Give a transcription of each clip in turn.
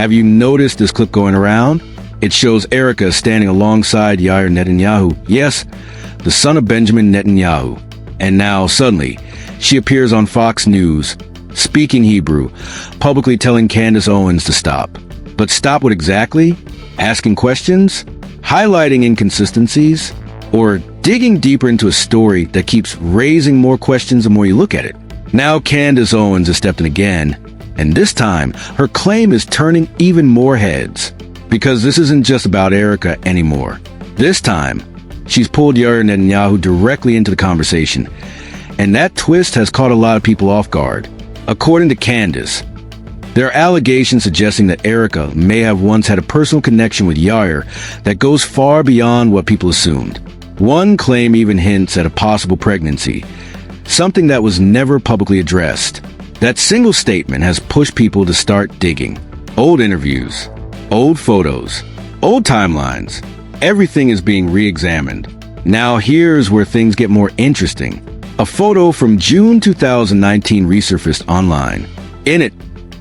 Have you noticed this clip going around? It shows Erica standing alongside Yair Netanyahu. Yes, the son of Benjamin Netanyahu. And now, suddenly, she appears on Fox News, speaking Hebrew, publicly telling Candace Owens to stop. But stop what exactly? Asking questions? Highlighting inconsistencies? Or digging deeper into a story that keeps raising more questions the more you look at it? Now Candace Owens has stepped in again, and this time, her claim is turning even more heads. Because this isn't just about Erica anymore. This time, she's pulled Yair Netanyahu directly into the conversation, and that twist has caught a lot of people off guard. According to Candace, there are allegations suggesting that Erica may have once had a personal connection with Yair that goes far beyond what people assumed. One claim even hints at a possible pregnancy, something that was never publicly addressed. That single statement has pushed people to start digging. Old interviews, old photos, old timelines. Everything is being re-examined. Now here's where things get more interesting. A photo from June 2019 resurfaced online. In it,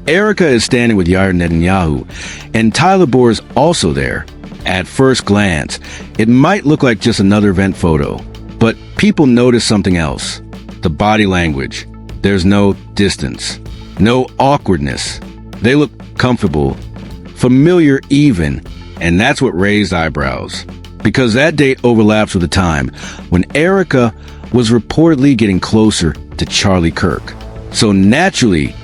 Erica is standing with Yair Netanyahu, and Tyler Bohr is also there. At first glance, it might look like just another event photo, but people notice something else. The body language. There's no distance, no awkwardness. They look comfortable, familiar even, and that's what raised eyebrows. Because that date overlaps with the time when Erica was reportedly getting closer to Charlie Kirk. So naturally,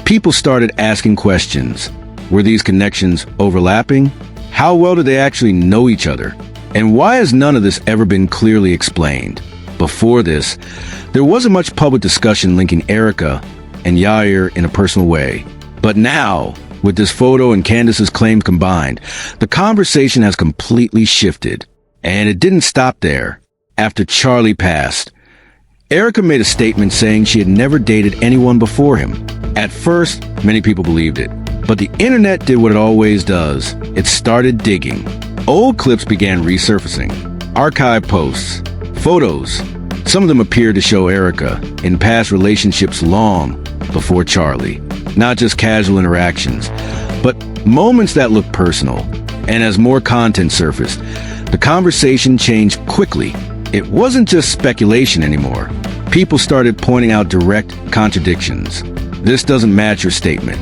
people started asking questions. Were these connections overlapping? How well did they actually know each other? And why has none of this ever been clearly explained? Before this, there wasn't much public discussion linking Erica and Yair in a personal way. But now, with this photo and Candace's claims combined, the conversation has completely shifted. And it didn't stop there. After Charlie passed, Erica made a statement saying she had never dated anyone before him. At first, many people believed it. But the internet did what it always does. It started digging. Old clips began resurfacing. Archive posts, photos. Some of them appeared to show Erica in past relationships long before Charlie. Not just casual interactions, but moments that looked personal. And as more content surfaced, the conversation changed quickly. It wasn't just speculation anymore. People started pointing out direct contradictions. This doesn't match your statement.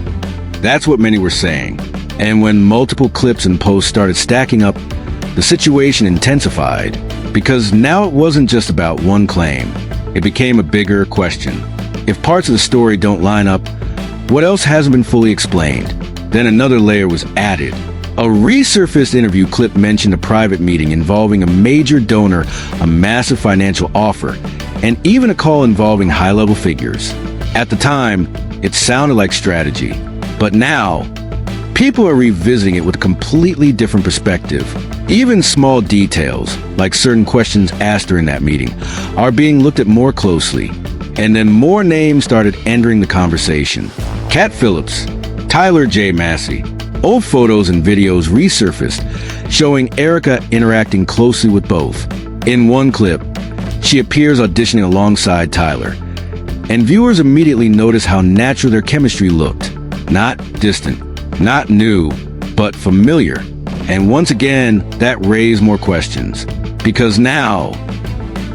That's what many were saying. And when multiple clips and posts started stacking up, the situation intensified. Because now it wasn't just about one claim. It became a bigger question. If parts of the story don't line up, what else hasn't been fully explained? Then another layer was added. A resurfaced interview clip mentioned a private meeting involving a major donor, a massive financial offer, and even a call involving high-level figures. At the time, it sounded like strategy. But now, people are revisiting it with a completely different perspective. Even small details, like certain questions asked during that meeting, are being looked at more closely. And then more names started entering the conversation. Cat Phillips, Tyler J. Massey. Old photos and videos resurfaced, showing Erica interacting closely with both. In one clip, she appears auditioning alongside Tyler. And viewers immediately notice how natural their chemistry looked. Not distant, not new, but familiar. And once again, that raised more questions. Because now,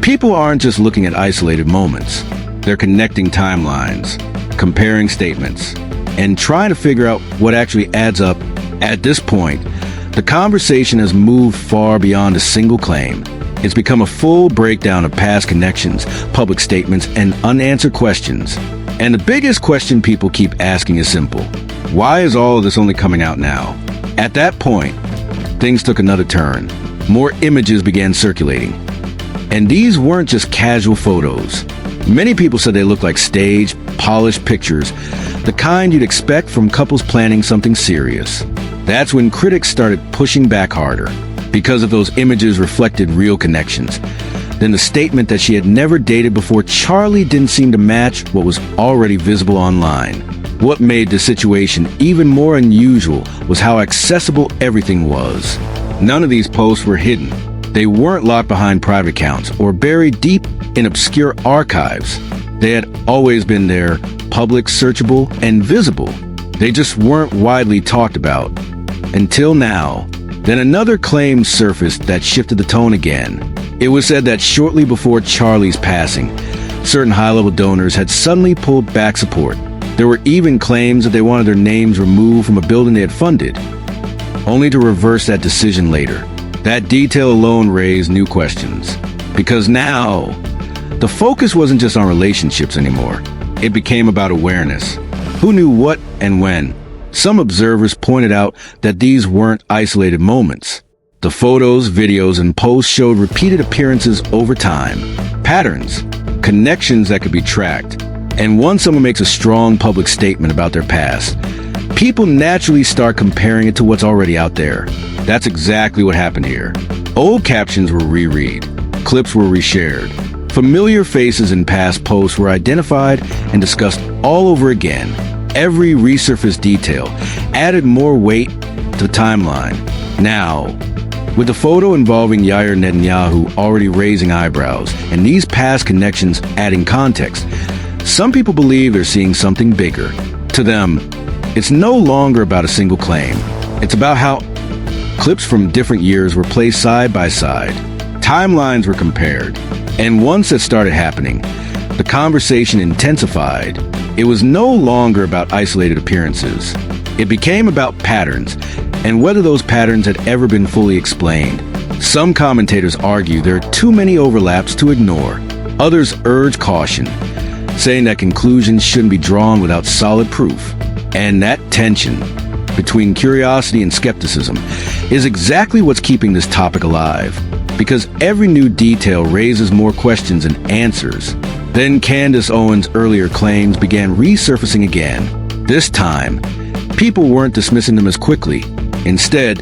people aren't just looking at isolated moments. They're connecting timelines, comparing statements, and trying to figure out what actually adds up. At this point, the conversation has moved far beyond a single claim. It's become a full breakdown of past connections, public statements, and unanswered questions. And the biggest question people keep asking is simple. Why is all of this only coming out now? At that point, things took another turn. More images began circulating. And these weren't just casual photos. Many people said they looked like staged, polished pictures, the kind you'd expect from couples planning something serious. That's when critics started pushing back harder, because if those images reflected real connections. Then the statement that she had never dated before Charlie didn't seem to match what was already visible online. What made the situation even more unusual was how accessible everything was. None of these posts were hidden. They weren't locked behind private accounts or buried deep in obscure archives. They had always been there, public, searchable, and visible. They just weren't widely talked about. Until now. Then another claim surfaced that shifted the tone again. It was said that shortly before Charlie's passing, certain high-level donors had suddenly pulled back support. There were even claims that they wanted their names removed from a building they had funded, only to reverse that decision later. That detail alone raised new questions. Because now, the focus wasn't just on relationships anymore. It became about awareness. Who knew what and when? Some observers pointed out that these weren't isolated moments. The photos, videos, and posts showed repeated appearances over time, patterns, connections that could be tracked. And once someone makes a strong public statement about their past, people naturally start comparing it to what's already out there. That's exactly what happened here. Old captions were reread, clips were reshared, familiar faces in past posts were identified and discussed all over again. Every resurfaced detail added more weight to the timeline. Now, with the photo involving Yair Netanyahu already raising eyebrows and these past connections adding context, some people believe they're seeing something bigger. To them, it's no longer about a single claim. It's about how clips from different years were placed side by side. Timelines were compared. And once that started happening, the conversation intensified. It was no longer about isolated appearances. It became about patterns, and whether those patterns had ever been fully explained. Some commentators argue there are too many overlaps to ignore. Others urge caution, saying that conclusions shouldn't be drawn without solid proof. And that tension between curiosity and skepticism is exactly what's keeping this topic alive. Because every new detail raises more questions and answers. Then Candace Owens' earlier claims began resurfacing again. This time, people weren't dismissing them as quickly. Instead,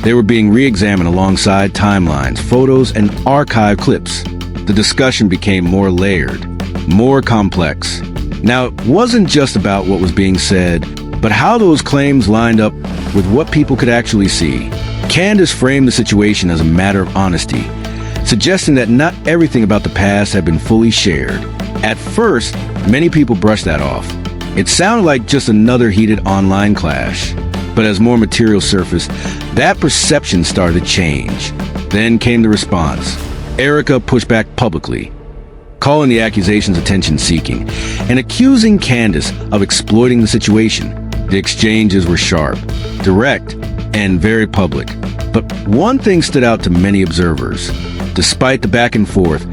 they were being re-examined alongside timelines, photos, and archive clips. The discussion became more layered, more complex. Now, it wasn't just about what was being said, but how those claims lined up with what people could actually see. Candace framed the situation as a matter of honesty, suggesting that not everything about the past had been fully shared. At first, many people brushed that off. It sounded like just another heated online clash. But as more material surfaced, that perception started to change. Then came the response. Erica pushed back publicly, calling the accusations attention-seeking and accusing Candace of exploiting the situation. The exchanges were sharp, direct, and very public. But one thing stood out to many observers. Despite the back and forth,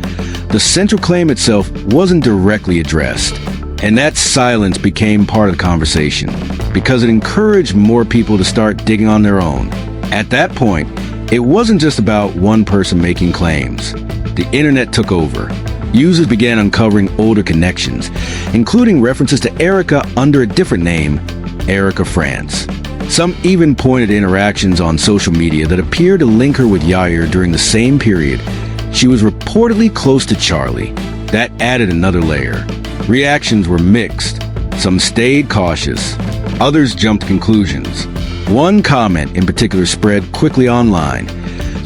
the central claim itself wasn't directly addressed. And that silence became part of the conversation because it encouraged more people to start digging on their own. At that point, it wasn't just about one person making claims. The internet took over. Users began uncovering older connections, including references to Erica under a different name, Erica France. Some even pointed to interactions on social media that appeared to link her with Yair during the same period. She was reportedly close to Charlie. That added another layer. Reactions were mixed. Some stayed cautious. Others jumped to conclusions. One comment in particular spread quickly online,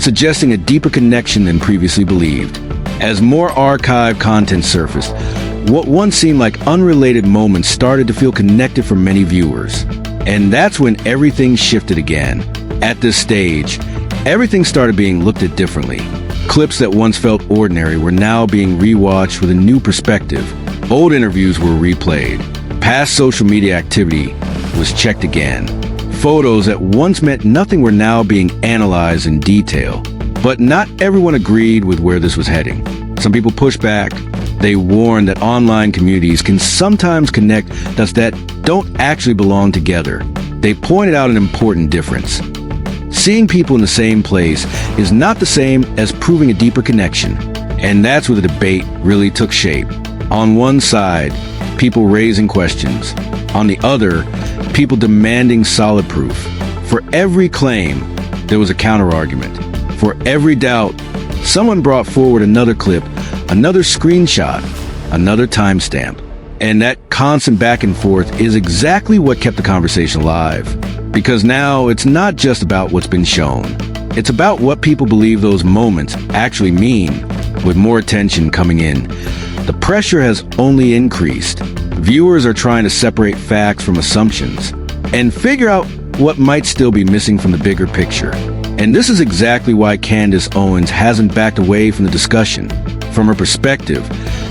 suggesting a deeper connection than previously believed. As more archive content surfaced, what once seemed like unrelated moments started to feel connected for many viewers. And that's when everything shifted again. At this stage, everything started being looked at differently. Clips that once felt ordinary were now being rewatched with a new perspective. Old interviews were replayed. Past social media activity was checked again. Photos that once meant nothing were now being analyzed in detail. But not everyone agreed with where this was heading. Some people pushed back. They warned that online communities can sometimes connect dots that don't actually belong together. They pointed out an important difference. Seeing people in the same place is not the same as proving a deeper connection. And that's where the debate really took shape. On one side, people raising questions. On the other, people demanding solid proof. For every claim, there was a counterargument. For every doubt, someone brought forward another clip, another screenshot, another timestamp. And that constant back and forth is exactly what kept the conversation alive. Because now it's not just about what's been shown. It's about what people believe those moments actually mean. With more attention coming in, the pressure has only increased. Viewers are trying to separate facts from assumptions. and figure out what might still be missing from the bigger picture. And this is exactly why Candace Owens hasn't backed away from the discussion. From her perspective,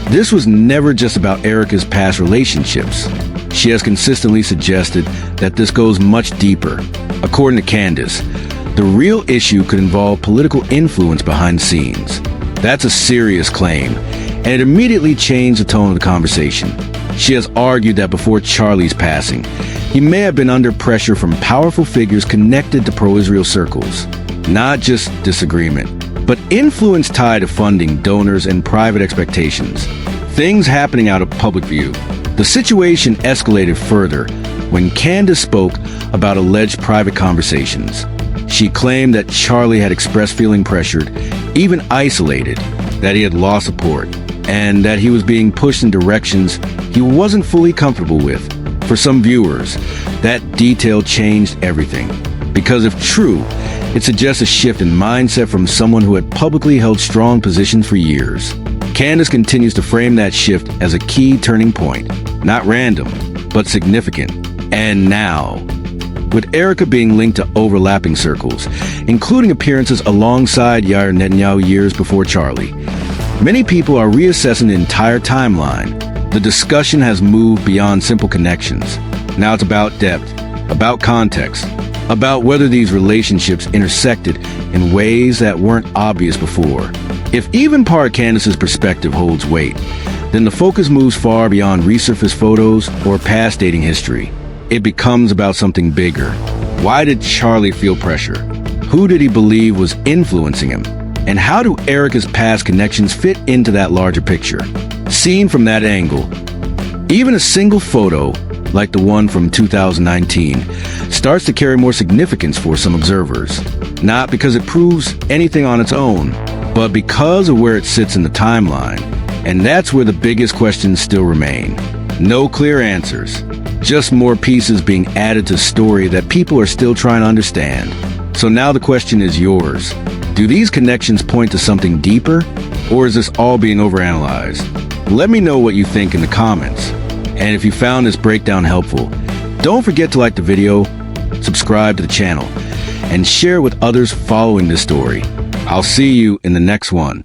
this was never just about Erica's past relationships. She has consistently suggested that this goes much deeper. According to Candace, the real issue could involve political influence behind the scenes. That's a serious claim, and it immediately changed the tone of the conversation. She has argued that before Charlie's passing, he may have been under pressure from powerful figures connected to pro-Israel circles. Not just disagreement, but influence tied to funding, donors, and private expectations. Things happening out of public view. The situation escalated further when Candace spoke about alleged private conversations. She claimed that Charlie had expressed feeling pressured, even isolated, that he had lost support, and that he was being pushed in directions he wasn't fully comfortable with. For some viewers, that detail changed everything. Because if true, it suggests a shift in mindset from someone who had publicly held strong positions for years. Candace continues to frame that shift as a key turning point. Not random, but significant. And now, with Erica being linked to overlapping circles, including appearances alongside Yair Netanyahu years before Charlie, many people are reassessing the entire timeline. The discussion has moved beyond simple connections. Now it's about depth, about context, about whether these relationships intersected in ways that weren't obvious before. If even part of Candace's perspective holds weight, then the focus moves far beyond resurfaced photos or past dating history. It becomes about something bigger. Why did Charlie feel pressure? Who did he believe was influencing him? And how do Erica's past connections fit into that larger picture? Seen from that angle, even a single photo, like the one from 2019, starts to carry more significance for some observers. Not because it proves anything on its own, but because of where it sits in the timeline. And that's where the biggest questions still remain. No clear answers, just more pieces being added to a story that people are still trying to understand. So now the question is yours. Do these connections point to something deeper, or is this all being overanalyzed? Let me know what you think in the comments. And if you found this breakdown helpful, don't forget to like the video, subscribe to the channel, and share with others following this story. I'll see you in the next one.